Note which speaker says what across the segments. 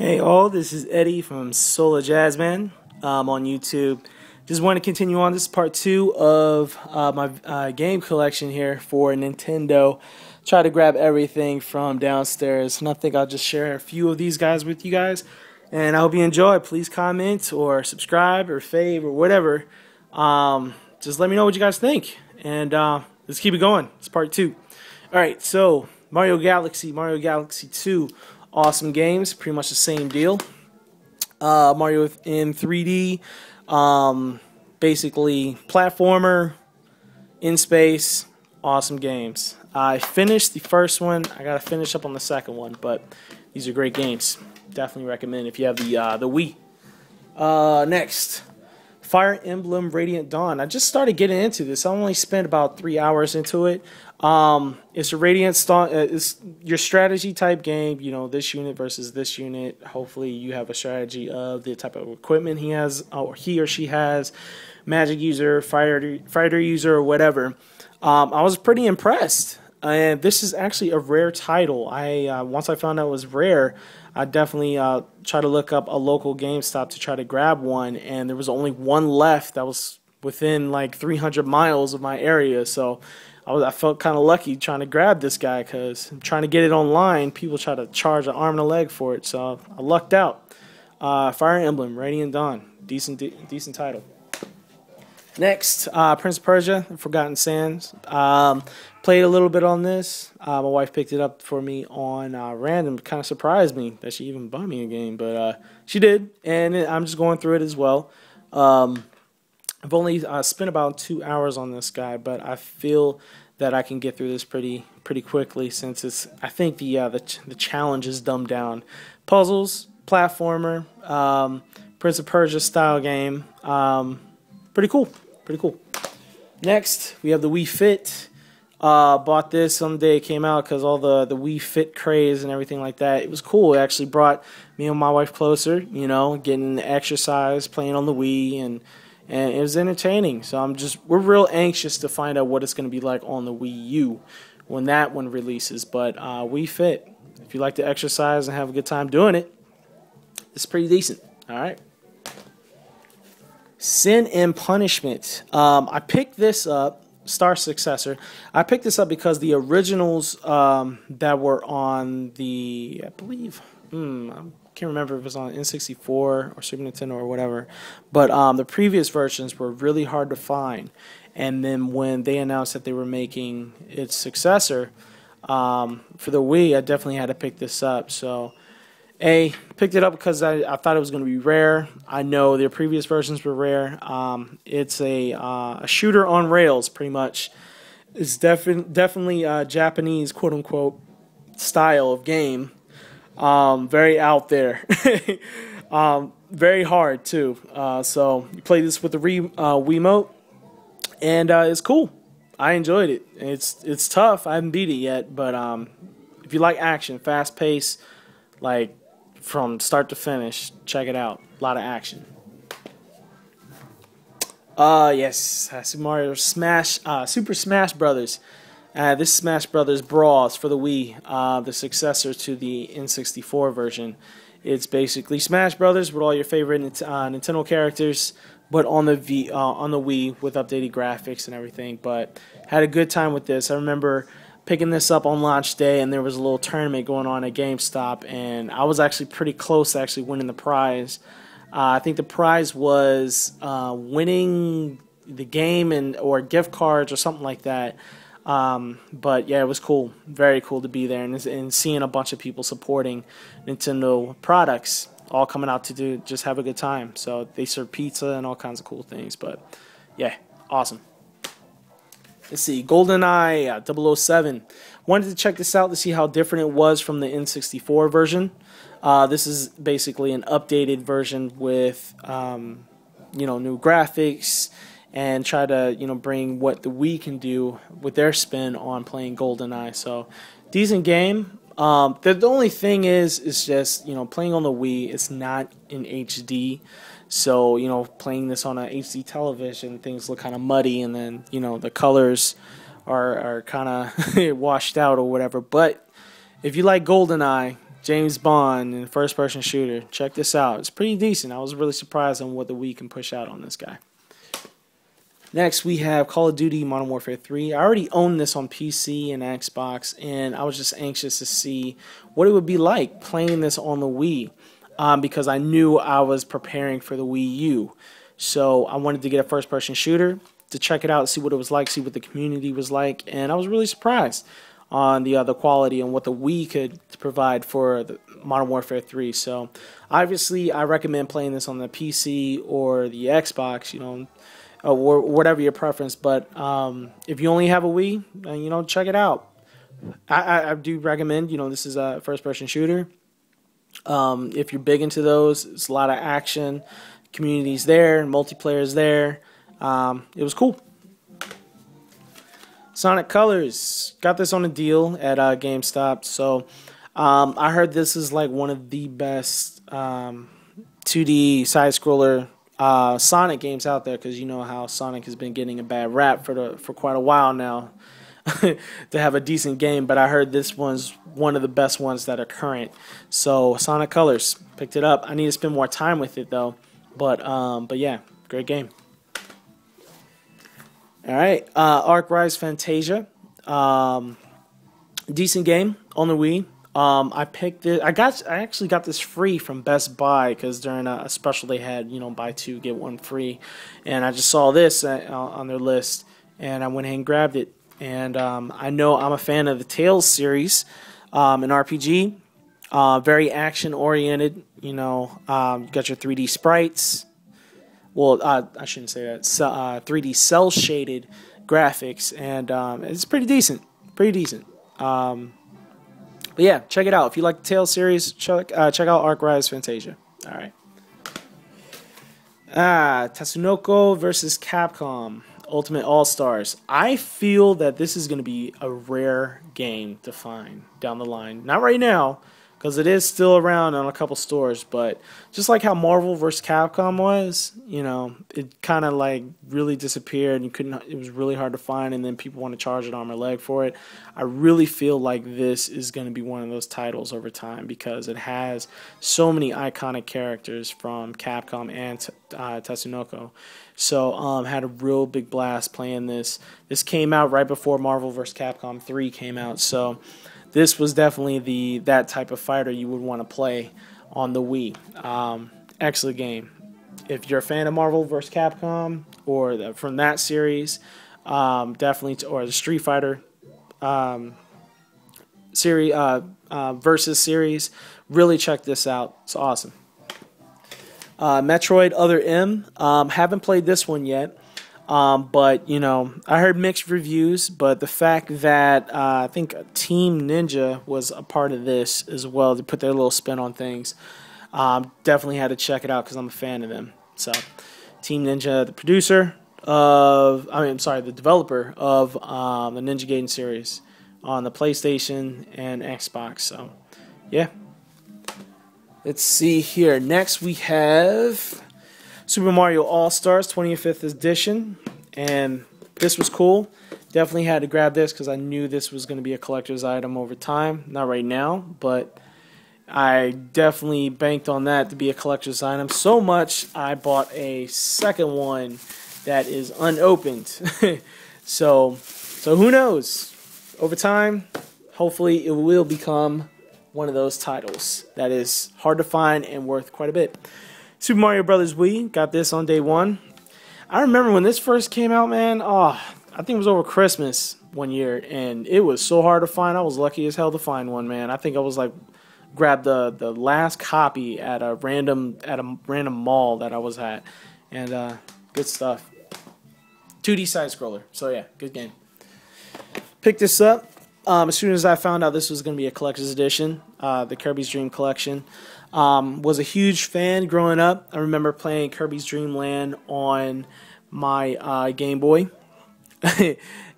Speaker 1: Hey all, this is Eddie from Solar Jazzman on YouTube. Just want to continue on. This is part 2 of my game collection here for Nintendo. Try to grab everything from downstairs, and I think I'll just share a few of these guys with you guys. And I hope you enjoy. Please comment or subscribe or fave or whatever. Just let me know what you guys think. And let's keep it going. It's part 2. Alright, so Mario Galaxy 2. Awesome games, pretty much the same deal. Mario in 3D, basically platformer, in space, awesome games. I finished the first one. I gotta finish up on the second one, but these are great games. Definitely recommend if you have the Wii. Next, Fire Emblem Radiant Dawn. I just started getting into this. I only spent about 3 hours into it. It's a Radiant Dawn. It's your strategy type game. You know, this unit versus this unit. Hopefully, you have a strategy of the type of equipment he has, or he or she has, magic user, fighter user, or whatever. I was pretty impressed. And this is actually a rare title. Once I found out it was rare, I definitely tried to look up a local GameStop to try to grab one, and there was only one left that was within like 300 miles of my area. So I felt kind of lucky trying to grab this guy, because I'm trying to get it online. People try to charge an arm and a leg for it, so I lucked out. Fire Emblem Radiant Dawn, decent title. Next, Prince of Persia: The Forgotten Sands. Played a little bit on this. My wife picked it up for me on random. Kind of surprised me that she even bought me a game, but she did, and I'm just going through it as well. I've only spent about 2 hours on this guy, but I feel that I can get through this pretty quickly, since it's, I think the challenge is dumbed down. Puzzles, platformer, Prince of Persia style game. Pretty cool. Next, we have the Wii Fit. Bought this on the day it came out because all the Wii Fit craze and everything like that. It was cool. It actually brought me and my wife closer, you know, getting exercise, playing on the Wii, and it was entertaining. So we're real anxious to find out what it's going to be like on the Wii U when that one releases. But Wii Fit, if you like to exercise and have a good time doing it, it's pretty decent. All right. Sin and Punishment. I picked this up. Star Successor. I picked this up because the originals that were on the, I believe, I can't remember if it was on N64 or Super Nintendo or whatever, but the previous versions were really hard to find. And then when they announced that they were making its successor for the Wii, I definitely had to pick this up. So picked it up because I thought it was going to be rare. I know their previous versions were rare. It's a shooter on rails, pretty much. It's definitely a Japanese, quote-unquote, style of game. Very out there. Very hard, too. So you play this with the Wiimote, and it's cool. I enjoyed it. It's tough. I haven't beat it yet, but if you like action, fast-paced, like from start to finish, check it out. A lot of action. Yes, Super Mario Super Smash Brothers. This Smash Brothers Brawls for the Wii, the successor to the N64 version. It's basically Smash Brothers with all your favorite Nintendo characters, but on the Wii with updated graphics and everything. But had a good time with this. I remember picking this up on launch day, and there was a little tournament going on at GameStop, and I was actually pretty close to actually winning the prize. I think the prize was winning the game or gift cards or something like that. But yeah, it was cool, very cool to be there, and seeing a bunch of people supporting Nintendo products, all coming out to just have a good time. So they serve pizza and all kinds of cool things. But yeah, awesome. Let's see, GoldenEye 007. Wanted to check this out to see how different it was from the N64 version. This is basically an updated version with new graphics, and try to bring what the Wii can do with their spin on playing GoldenEye. So decent game. The only thing is just playing on the Wii. It's not in HD. So, playing this on a HD television, things look kind of muddy, and then, the colors are kind of washed out or whatever. But if you like GoldenEye, James Bond in first-person shooter. Check this out. It's pretty decent. I was really surprised on what the Wii can push out on this guy. Next, we have Call of Duty Modern Warfare 3. I already own this on PC and Xbox, and I was just anxious to see what it would be like playing this on the Wii, because I knew I was preparing for the Wii U. So I wanted to get a first-person shooter to check it out, see what it was like, see what the community was like, and I was really surprised on the quality and what the Wii could provide for the Modern Warfare 3. So obviously, I recommend playing this on the PC or the Xbox, or whatever your preference. But if you only have a Wii, then, check it out. I do recommend, this is a first-person shooter. If you're big into those, it's a lot of action. Community's there, multiplayer's there. It was cool. Sonic Colors. Got this on a deal at GameStop. So I heard this is like one of the best 2D side-scroller Sonic games out there, because you know how Sonic has been getting a bad rap for quite a while now to have a decent game. But I heard this one's one of the best ones that are current. So Sonic Colors, picked it up. I need to spend more time with it though. But yeah, great game. All right, Arc Rise Fantasia, decent game on the Wii. I picked it. I actually got this free from Best Buy because during a special they had, buy two get one free, and I just saw this on their list, and I went ahead and grabbed it. And I know I'm a fan of the Tales series, an RPG, very action oriented. You got your 3D sprites. Well, I shouldn't say that. 3D cell shaded graphics, and it's pretty decent. But yeah, check it out. If you like the Tales series, check out Arc Rise Fantasia. All right. Tatsunoko versus Capcom Ultimate All Stars. I feel that this is going to be a rare game to find down the line. Not right now, because it is still around on a couple stores, but just like how Marvel vs. Capcom was, it kind of like really disappeared, and it was really hard to find, and then people want to charge an arm or leg for it. I really feel like this is going to be one of those titles over time, because it has so many iconic characters from Capcom and Tatsunoko. So had a real big blast playing this. This came out right before Marvel vs. Capcom 3 came out, so this was definitely that type of fighter you would want to play on the Wii. Excellent game. If you're a fan of Marvel vs. Capcom or from that series, definitely, or the Street Fighter series versus series, really check this out. It's awesome. Metroid Other M. Haven't played this one yet. But, I heard mixed reviews, but the fact that I think Team Ninja was a part of this as well to put their little spin on things, definitely had to check it out because I'm a fan of them. So, Team Ninja, the developer of the Ninja Gaiden series on the PlayStation and Xbox. So, yeah. Let's see here. Next we have Super Mario All-Stars 25th edition, and this was cool. Definitely had to grab this because I knew this was going to be a collector's item over time. Not right now, but I definitely banked on that to be a collector's item. So much, I bought a second one that is unopened. So who knows? Over time, hopefully it will become one of those titles that is hard to find and worth quite a bit. Super Mario Bros. Wii, got this on day one. I remember when this first came out, man, I think it was over Christmas one year, and it was so hard to find. I was lucky as hell to find one, man. I think I was like, grabbed the last copy at a random mall that I was at, and good stuff. 2D side scroller, so yeah, good game. Picked this up as soon as I found out this was going to be a collector's edition, the Kirby's Dream Collection. Was a huge fan growing up. I remember playing Kirby's Dream Land on my Game Boy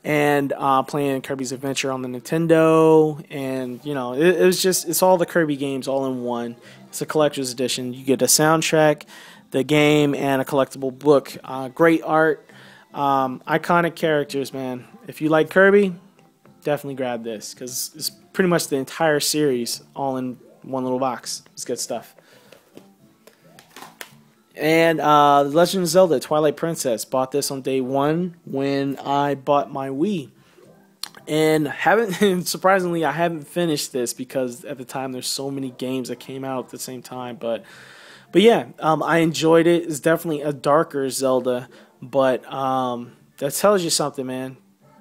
Speaker 1: and playing Kirby's Adventure on the Nintendo, and it's all the Kirby games all in one. It's a collector's edition. You get a soundtrack, the game, and a collectible book. Great art, iconic characters, man. If you like Kirby, definitely grab this because it's pretty much the entire series all in one little box. It's good stuff. And The Legend of Zelda Twilight Princess. Bought this on day one when I bought my Wii. And surprisingly, I haven't finished this because at the time there's so many games that came out at the same time. But yeah, I enjoyed it. It's definitely a darker Zelda, but that tells you something, man.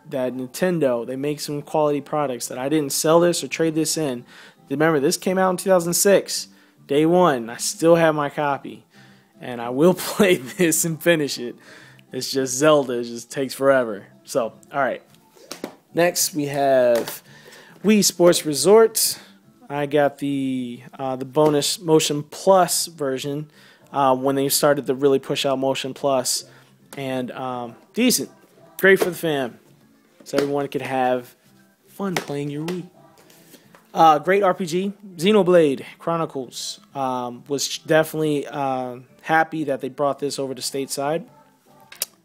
Speaker 1: That Nintendo, they make some quality products. That I didn't sell this or trade this in. Remember, this came out in 2006, day one. I still have my copy, and I will play this and finish it. It's just Zelda. It just takes forever. So, all right. Next, we have Wii Sports Resort. I got the bonus Motion Plus version when they started to really push out Motion Plus, and decent, great for the fam, so everyone could have fun playing your Wii. Great RPG, Xenoblade Chronicles. Was definitely happy that they brought this over to stateside,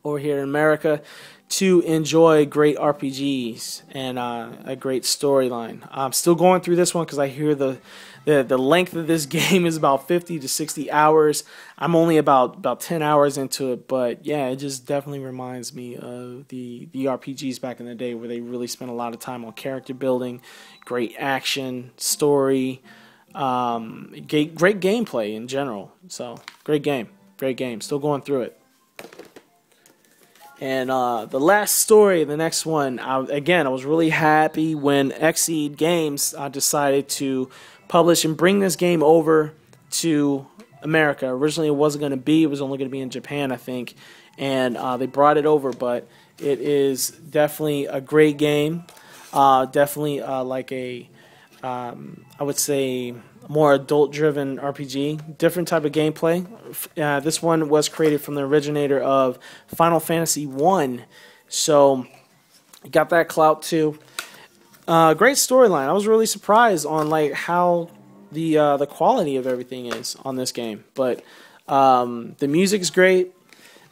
Speaker 1: over here in America, to enjoy great RPGs and a great storyline. I'm still going through this one because I hear the length of this game is about 50 to 60 hours. I'm only about 10 hours into it, but yeah, it just definitely reminds me of the RPGs back in the day where they really spent a lot of time on character building, great action, story, great gameplay in general. So, great game. Still going through it. And the last story, the next one, I was really happy when Xseed Games decided to publish and bring this game over to America. Originally, it wasn't going to be. It was only going to be in Japan, I think. And they brought it over, but it is definitely a great game. Definitely like I would say, more adult-driven RPG, different type of gameplay. This one was created from the originator of Final Fantasy 1, so got that clout too. Great storyline. I was really surprised on like how the quality of everything is on this game, but the music's great.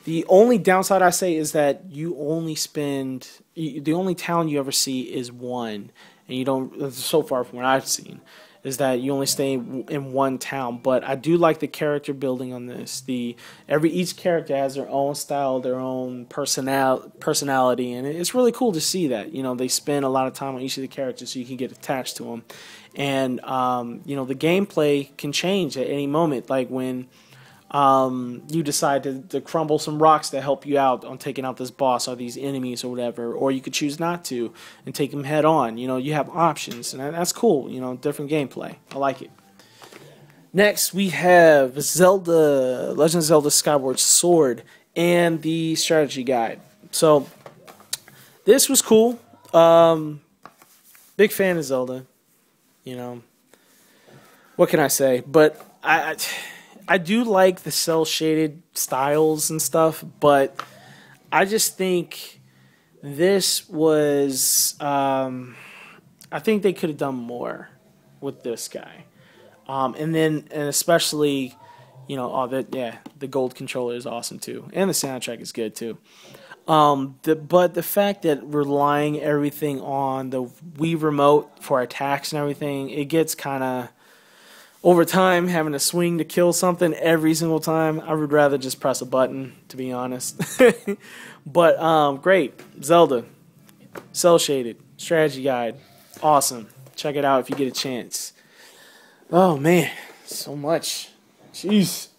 Speaker 1: The only downside I say is that you only spend the only town you ever see is one, and you don't. So far from what I've seen, is that you only stay in one town. But I do like the character building on this. Each character has their own style, their own personality, and it's really cool to see that. You know, they spend a lot of time on each of the characters so you can get attached to them. And you know, the gameplay can change at any moment, like when you decide to crumble some rocks to help you out on taking out this boss or these enemies or whatever, or you could choose not to and take them head on. You know, you have options, and that's cool. You know, different gameplay. I like it. Next, we have Legend of Zelda Skyward Sword and the strategy guide. So, this was cool. Big fan of Zelda. You know, what can I say? But I do like the cel-shaded styles and stuff, but I just think this was, I think they could have done more with this guy. And especially, you know, the gold controller is awesome too. And the soundtrack is good too. But the fact that relying everything on the Wii remote for attacks and everything, it gets kind of, over time, having to swing to kill something every single time. I would rather just press a button, to be honest. But great. Zelda. Cel-shaded. Strategy guide. Awesome. Check it out if you get a chance. Oh, man. So much. Jeez.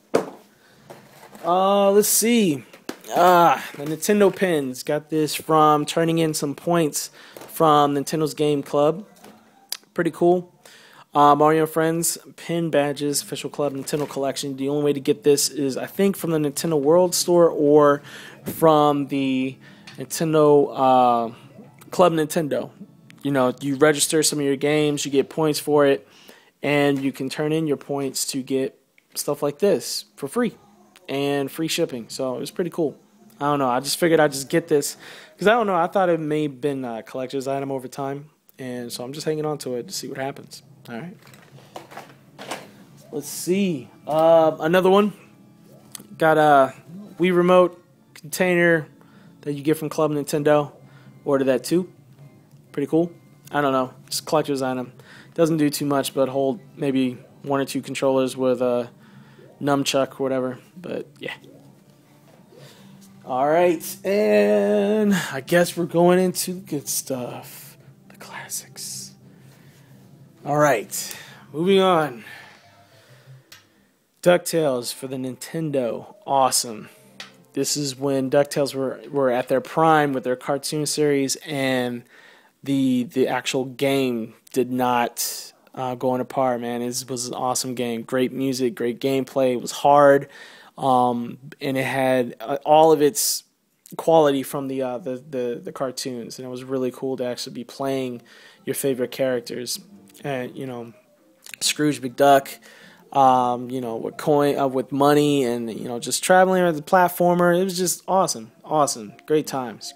Speaker 1: Let's see. The Nintendo pins. Got this from turning in some points from Nintendo's Game Club. Pretty cool. Mario and Friends pin badges, official club Nintendo collection. The only way to get this is, I think, from the Nintendo World Store or from the Nintendo Club Nintendo. You know, you register some of your games, you get points for it, and you can turn in your points to get stuff like this for free and free shipping. So it was pretty cool. I don't know. I just figured I'd just get this because I don't know. I thought it may have been a collector's item over time, and so I'm just hanging on to it to see what happens. All right. Let's see. Another one. Got a Wii Remote container that you get from Club Nintendo. Ordered that too. Pretty cool. I don't know. It's a collector's item. Doesn't do too much, but hold maybe 1 or 2 controllers with a nunchuck or whatever. But yeah. Alright, and I guess we're going into the good stuff. The classics. Alright, moving on. DuckTales for the Nintendo. Awesome. This is when DuckTales were at their prime with their cartoon series, and the actual game did not go on par, man. It was an awesome game. Great music, great gameplay. It was hard. And it had all of its quality from the cartoons, and it was really cool to actually be playing your favorite characters. And Scrooge McDuck, with money, and just traveling around the platformer. It was just awesome, great times.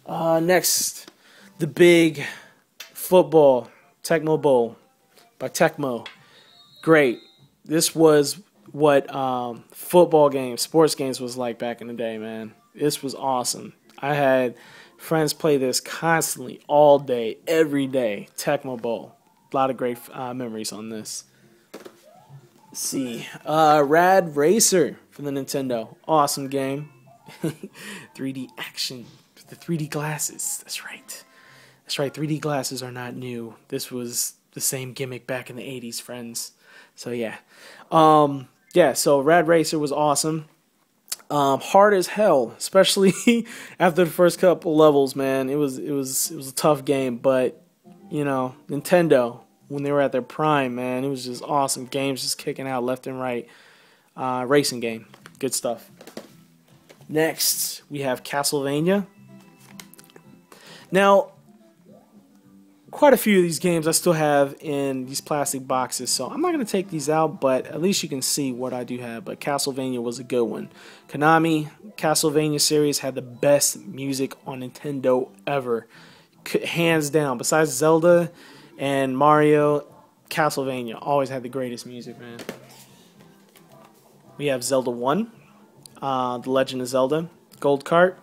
Speaker 1: Next, the big football Tecmo Bowl by Tecmo. Great. This was what football games, sports games was like back in the day, man. This was awesome. I had friends play this constantly, all day, every day. Tecmo Bowl. A lot of great memories on this. Let's see. Rad Racer for the Nintendo. Awesome game. 3D action. The 3D glasses. That's right. 3D glasses are not new. This was the same gimmick back in the 80s, friends. So yeah. So Rad Racer was awesome. Hard as hell, especially after the first couple levels, man. It was a tough game, but Nintendo, when they were at their prime, man, it was just awesome. Games just kicking out left and right. Racing game. Good stuff. Next, we have Castlevania. Now, quite a few of these games I still have in these plastic boxes, so I'm not going to take these out, but at least you can see what I do have. But Castlevania was a good one. Konami Castlevania series had the best music on Nintendo ever. Hands down. Besides Zelda and Mario, Castlevania always had the greatest music, man. We have Zelda 1, The Legend of Zelda, Gold Cart.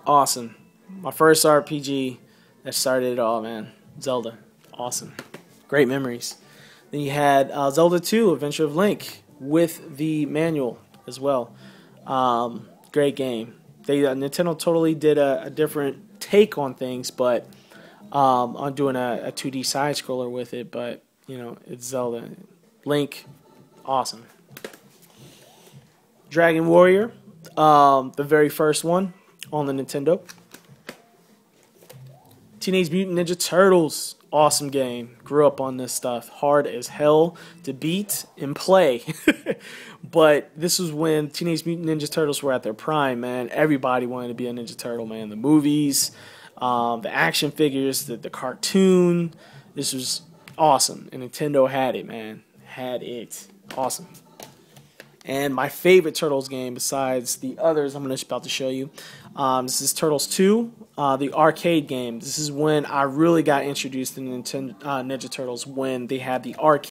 Speaker 1: Awesome. My first RPG that started it all, man. Zelda. Awesome. Great memories. Then you had Zelda 2, Adventure of Link, with the manual as well. Great game. Nintendo totally did a different take on things, but on doing a 2D side-scroller with it, but, it's Zelda. Link, awesome. Dragon Warrior, the very first one on the Nintendo. Teenage Mutant Ninja Turtles, awesome game. Grew up on this stuff. Hard as hell to beat and play. But this was when Teenage Mutant Ninja Turtles were at their prime, man. Everybody wanted to be a Ninja Turtle, man. The movies, the action figures, the cartoon. This was awesome. And Nintendo had it, man. Had it. Awesome. And my favorite Turtles game, besides the others I'm about to show you, this is Turtles 2, the arcade game. This is when I really got introduced to Ninja Turtles, when they had the arcade.